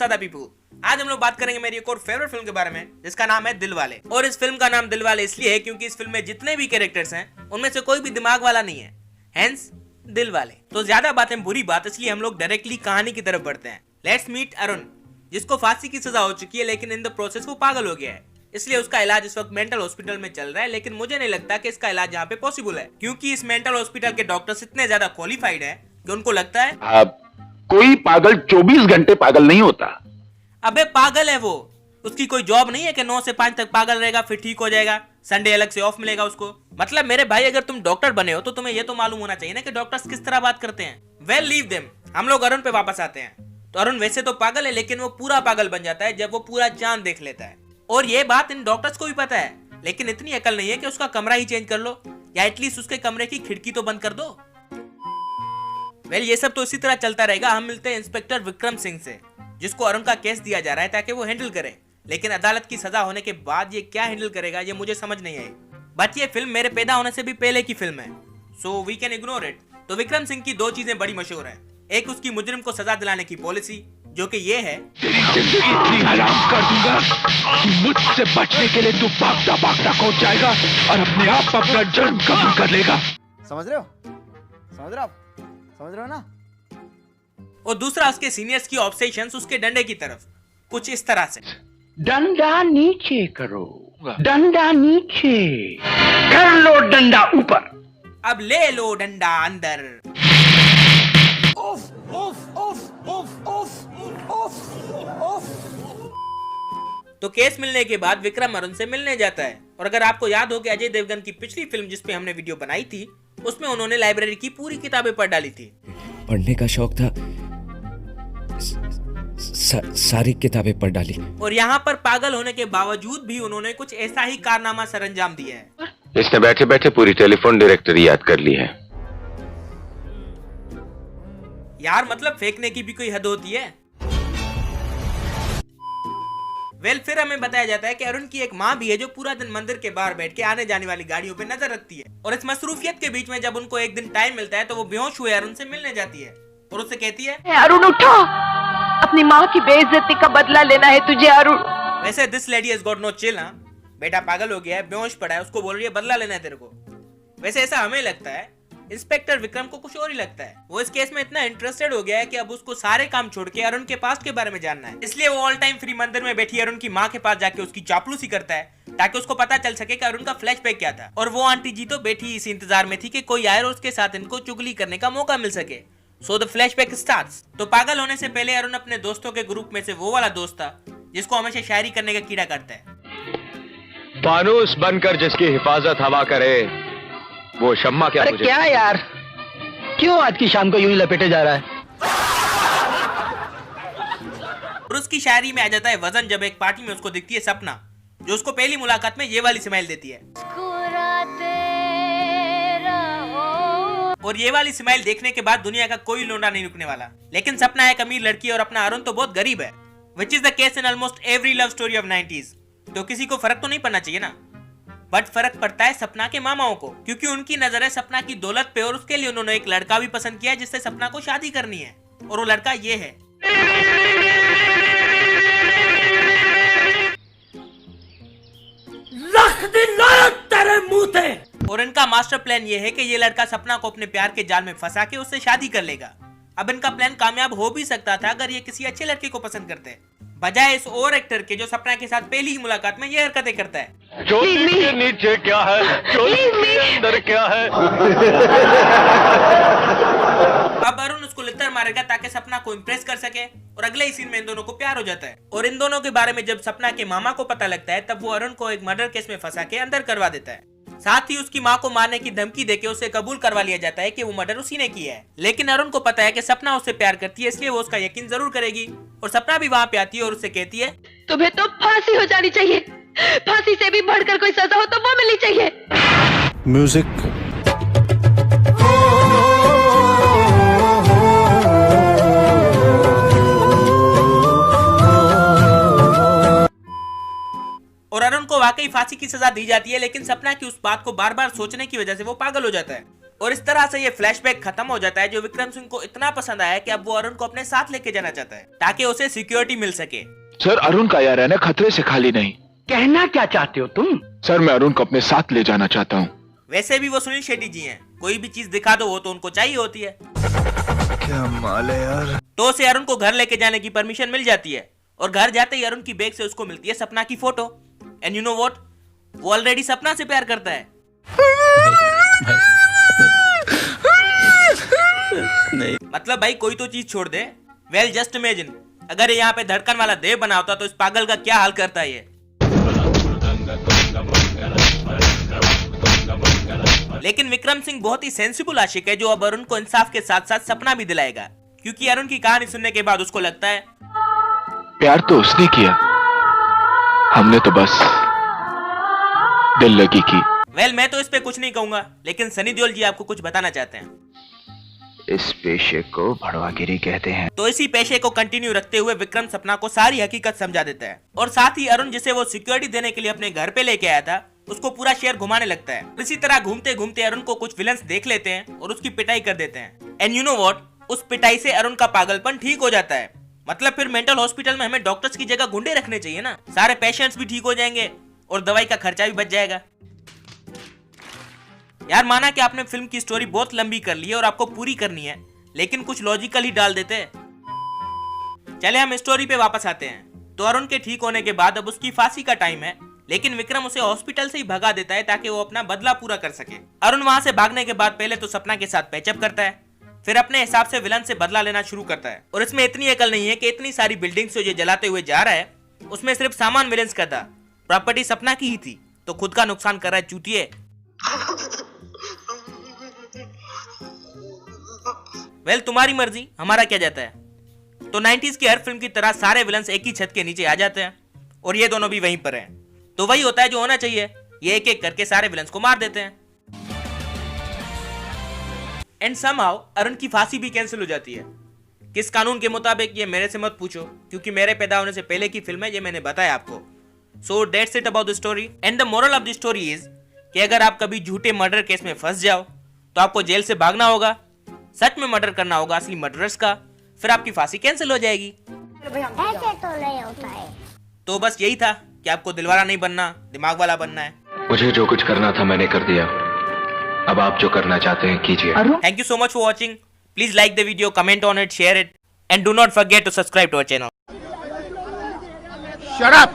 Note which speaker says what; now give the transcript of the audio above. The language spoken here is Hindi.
Speaker 1: सादा पीपल, आज हम लोग बात करेंगे मेरी एक और फेवरेट फिल्म के बारे में जिसका नाम है दिलवाले। और इस फिल्म का नाम दिलवाले इसलिए है क्योंकि इस फिल्म में जितने भी कैरेक्टर्स हैं उनमें से कोई भी दिमाग वाला नहीं है, हेंस दिलवाले। तो ज्यादा बातें बुरी बात, इसलिए हम लोग डायरेक्टली कहानी की तरफ बढ़ते हैं। लेट्स मीट अरुण, जिसको फांसी की सजा हो चुकी है लेकिन इन द प्रोसेस वो पागल हो गया है, इसलिए उसका इलाज इस वक्त मेंटल हॉस्पिटल में चल रहा है। लेकिन मुझे नहीं लगता कि इसका इलाज यहाँ पे पॉसिबल है, क्योंकि इस मेंटल हॉस्पिटल के डॉक्टर्स इतने ज्यादा क्वालिफाइड है कि उनको लगता है
Speaker 2: कोई पागल 24 घंटे पागल नहीं होता।
Speaker 1: अबे पागल है वो, उसकी कोई जॉब नहीं है कि 9 से 5 तक पागल रहेगा फिर ठीक हो जाएगा, संडे अलग से ऑफ मिलेगा उसको। मतलब मेरे भाई, अगर तुम डॉक्टर बने हो तो तुम्हें ये तो मालूम होना चाहिए ना कि डॉक्टर्स किस तरह बात करते हैं। वेल लीव देम, हम लोग अरुण पे वापस आते हैं। तो अरुण वैसे तो पागल है, लेकिन वो पूरा पागल बन जाता है जब वो पूरा चांद देख लेता है। और ये बात इन डॉक्टर्स को भी पता है, लेकिन इतनी अकल नहीं है कि उसका कमरा ही चेंज कर लो, या एटलीस्ट उसके कमरे की खिड़की तो बंद कर दो। वेल ये सब तो इसी तरह चलता रहेगा। हम मिलते हैं इंस्पेक्टर विक्रम सिंह से, जिसको अरुण का केस दिया जा रहा है ताकि वो हैंडल करे। लेकिन अदालत की सजा होने के बाद ये क्या हैंडल करेगा ये मुझे समझ नहीं आई। बट ये फिल्म मेरे पैदा होने से भी पहले की फिल्म है, so we can ignore it. तो विक्रम सिंह की दो चीजें बड़ी मशहूर है, एक उसकी मुजरिम को सजा दिलाने की पॉलिसी, जो कि ये है
Speaker 2: तेरी जिंदगी इतनी हराम कर दूंगा कि मुझसे बचने के लिए तू भागता भागता खो जाएगा और अपने आप अपना जन्म कबूल कर लेगा।
Speaker 3: समझ रहे हो ना?
Speaker 1: और दूसरा उसके सीनियर्स की ऑब्सेशंस उसके डंडे की तरफ, कुछ इस तरह से,
Speaker 2: डंडा नीचे करो, डंडा नीचे कर लो, डंडा ऊपर,
Speaker 1: अब ले लो डंडा अंदर। तो केस मिलने के बाद विक्रम अरुण से मिलने जाता है। और अगर आपको याद हो कि अजय देवगन की पिछली फिल्म जिस पे हमने वीडियो बनाई थी, उसमें उन्होंने लाइब्रेरी की पूरी किताबें पढ़ डाली थी।
Speaker 4: पढ़ने का शौक था, सारी किताबें पढ़ डाली।
Speaker 1: और यहाँ पर पागल होने के बावजूद भी उन्होंने कुछ ऐसा ही कारनामा सरंजाम दिया है।
Speaker 2: इसने बैठे बैठे पूरी टेलीफोन डायरेक्टरी याद कर ली है।
Speaker 1: यार मतलब फेंकने की भी कोई हद होती है। वेल फिर हमें बताया जाता है कि अरुण की एक माँ भी है जो पूरा दिन मंदिर के बाहर बैठ के आने जाने वाली गाड़ियों पे नजर रखती है। और इस मसरूफियत के बीच में जब उनको एक दिन टाइम मिलता है तो वो बेहोश हुए अरुण से मिलने जाती है और उससे कहती है,
Speaker 5: अरुण उठो, अपनी माँ की बेइज्जती का बदला लेना है तुझे अरुण।
Speaker 1: वैसे this lady has got no chill. हाँ बेटा पागल हो गया है, बेहोश पड़ा है, उसको बोल रही है बदला लेना है तेरे को। वैसे ऐसा हमें लगता है, इंस्पेक्टर विक्रम को कुछ और ही लगता है। वो इस केस में इतना इंटरेस्टेड हो गया है कि अब उसको सारे काम छोड़ के अरुण के पास्ट के बारे में जानना है। इसलिए वो ऑल टाइम फ्री मंदिर में बैठी अरुण की माँ के पास जाके उसकी चापलूसी करता है, ताकि उसको पता चल सके कि अरुण का फ्लैशबैक क्या था। और वो आंटी जी तो बैठी इस इंतजार में थी कि कोई आए और उसके साथ इनको चुगली करने का मौका मिल सके। So the flashback starts. तो पागल होने से पहले अरुण अपने दोस्तों के ग्रुप में से वो वाला दोस्त था जिसको हमेशा शायरी करने का कीड़ा करता है।
Speaker 2: फानूस बनकर जिसकी हिफाजत हवा करे वो शम्मा क्या?
Speaker 6: अरे क्या यार, क्यों आज की शाम को यूं ही लपेटे जा रहा है?
Speaker 1: और उसकी शायरी में आ जाता है वजन जब एक पार्टी में उसको दिखती है सपना, जो उसको पहली मुलाकात में ये वाली स्माइल देती है। और ये वाली स्माइल देखने के बाद दुनिया का कोई लोंडा नहीं रुकने वाला। लेकिन सपना एक अमीर लड़की और अपना अरुण तो बहुत गरीब है, which is the case in almost every love story of 90s। तो किसी को फर्क तो नहीं पड़ना चाहिए ना, बट फर्क पड़ता है सपना के मामाओं को, क्योंकि उनकी नजर है सपना की दौलत पे और उसके लिए उन्होंने एक लड़का भी पसंद किया जिससे सपना को शादी करनी है। और वो लड़का ये है। और इनका मास्टर प्लान ये है कि ये लड़का सपना को अपने प्यार के जाल में फंसा के उससे शादी कर लेगा। अब इनका प्लान कामयाब हो भी सकता था अगर ये किसी अच्छे लड़के को पसंद करते, बजाय इस ओवर एक्टर के जो सपना के साथ पहली ही मुलाकात में ये हरकतें करता है।
Speaker 2: चोटी के नीचे क्या है, चोटी के अंदर क्या है?
Speaker 1: अब अरुण उसको लित्तर मारेगा ताकि सपना को इम्प्रेस कर सके, और अगले ही सीन में इन दोनों को प्यार हो जाता है। और इन दोनों के बारे में जब सपना के मामा को पता लगता है तब वो अरुण को एक मर्डर केस में फंसा के अंदर करवा देता है। साथ ही उसकी माँ को मारने की धमकी देके उसे कबूल करवा लिया जाता है कि वो मर्डर उसी ने किया है। लेकिन अरुण को पता है कि सपना उससे प्यार करती है, इसलिए वो उसका यकीन जरूर करेगी। और सपना भी वहाँ पे आती है और उससे कहती है,
Speaker 5: तुम्हें तो फांसी हो जानी चाहिए, फांसी से भी बढ़कर कोई सजा हो तो वो मिलनी चाहिए।
Speaker 4: म्यूजिक।
Speaker 1: और अरुण को वाकई फांसी की सजा दी जाती है, लेकिन सपना की उस बात को बार बार सोचने की वजह से वो पागल हो जाता है और इस तरह से ये फ्लैशबैक खत्म हो जाता है, जो विक्रम सिंह को इतना पसंद आया कि अब वो अरुण को अपने साथ लेके जाना चाहता है ताकि उसे सिक्योरिटी मिल सके।
Speaker 2: सर अरुण का यार रहना खतरे से खाली नहीं।
Speaker 6: कहना क्या चाहते हो तुम?
Speaker 2: सर मैं अरुण को अपने साथ ले जाना चाहता हूँ।
Speaker 1: वैसे भी वो सुनील शेट्टी जी हैं, कोई भी चीज दिखा दो वो तो उनको चाहिए होती है।
Speaker 3: क्या माल है यार।
Speaker 1: तो उसे अरुण को घर लेके जाने की परमिशन मिल जाती है और घर जाते ही अरुण की बैग से उसको मिलती है सपना की photo. And you know what, वो ऑलरेडी सपना से प्यार करता है। मतलब भाई कोई तो चीज छोड़ दे। वेल जस्ट इमेजिन, अगर ये यहाँ पे धड़कन वाला देव बना होता तो इस पागल का क्या हाल करता है ये। लेकिन विक्रम सिंह बहुत ही सेंसिबल आशिक है, जो अब अरुण को इंसाफ के साथ साथ सपना भी दिलाएगा, क्योंकि अरुण की कहानी सुनने के बाद उसको लगता है
Speaker 2: प्यार तो उसने किया, हमने तो बस दिल लगी की।
Speaker 1: वेल मैं तो इस पे कुछ नहीं कहूंगा, लेकिन सनी देओल जी आपको कुछ बताना चाहते हैं।
Speaker 3: इस पेशे को भड़वागिरी कहते हैं।
Speaker 1: तो इसी पेशे को कंटिन्यू रखते हुए विक्रम सपना को सारी हकीकत समझा देता है और साथ ही अरुण जिसे वो सिक्योरिटी देने के लिए अपने घर पे लेके आया था उसको पूरा शहर घुमाने लगता है। इसी तरह घूमते घूमते अरुण को कुछ विलन्स देख लेते हैं और उसकी पिटाई कर देते हैं। एंड यू नो व्हाट, उस पिटाई से अरुण का पागलपन ठीक हो जाता है। मतलब फिर मेंटल हॉस्पिटल में हमें डॉक्टर्स की जगह गुंडे रखने चाहिए ना, सारे पेशेंट्स भी ठीक हो जाएंगे और दवाई का खर्चा भी बच जाएगा। यार माना कि आपने फिल्म की स्टोरी बहुत लंबी कर ली है और आपको पूरी करनी है, लेकिन कुछ लॉजिकल ही डाल देते हैं। चले हम स्टोरी पे वापस आते हैं। तो अरुण के ठीक होने के बाद अब उसकी फांसी का टाइम है, लेकिन विक्रम उसे हॉस्पिटल से ही भगा देता है ताकि वो अपना बदला पूरा कर सके। अरुण वहां से भागने के बाद पहले तो सपना के साथ पैचअप करता है, फिर अपने हिसाब से विलन से बदला लेना शुरू करता है। और इसमें इतनी अकल नहीं है कि इतनी सारी बिल्डिंग्स जो जलाते हुए जा रहा है उसमें सिर्फ सामान विलेंस का था, प्रॉपर्टी सपना की ही थी, तो खुद का नुकसान कर रहा है चूतिए। वेल तुम्हारी मर्जी, हमारा क्या जाता है। तो 90s की हर फिल्म की तरह सारे विलन्स एक ही छत के नीचे आ जाते हैं और ये दोनों भी वहीं पर हैं। तो वही होता है जो होना चाहिए, ये एक एक करके सारे विलन्स को मार देते हैं। एंड समहाउ अरुण की फांसी भी कैंसिल हो जाती है। किस कानून के मुताबिक ये मेरे से मत पूछो, क्योंकि मेरे पैदा होने से पहले की फिल्म है, ये मैंने बताया आपको। So that's it about the story. And the moral of the story is कि अगर आप कभी झूठे मर्डर केस में फंस जाओ तो आपको जेल से भागना होगा, सच में मर्डर करना होगा असली मर्डरर्स का, फिर आपकी फांसी कैंसिल हो जाएगी।
Speaker 7: ऐसे तो नहीं होता है।
Speaker 1: तो बस यही था कि आपको दिलवाला नहीं बनना, दिमाग वाला बनना है।
Speaker 2: मुझे जो कुछ करना था मैंने कर दिया, अब आप जो करना चाहते हैं कीजिए।
Speaker 1: Thank you so much for watching. Please like the video, comment on it, share it, and do not forget to subscribe to our channel.
Speaker 3: Shut up!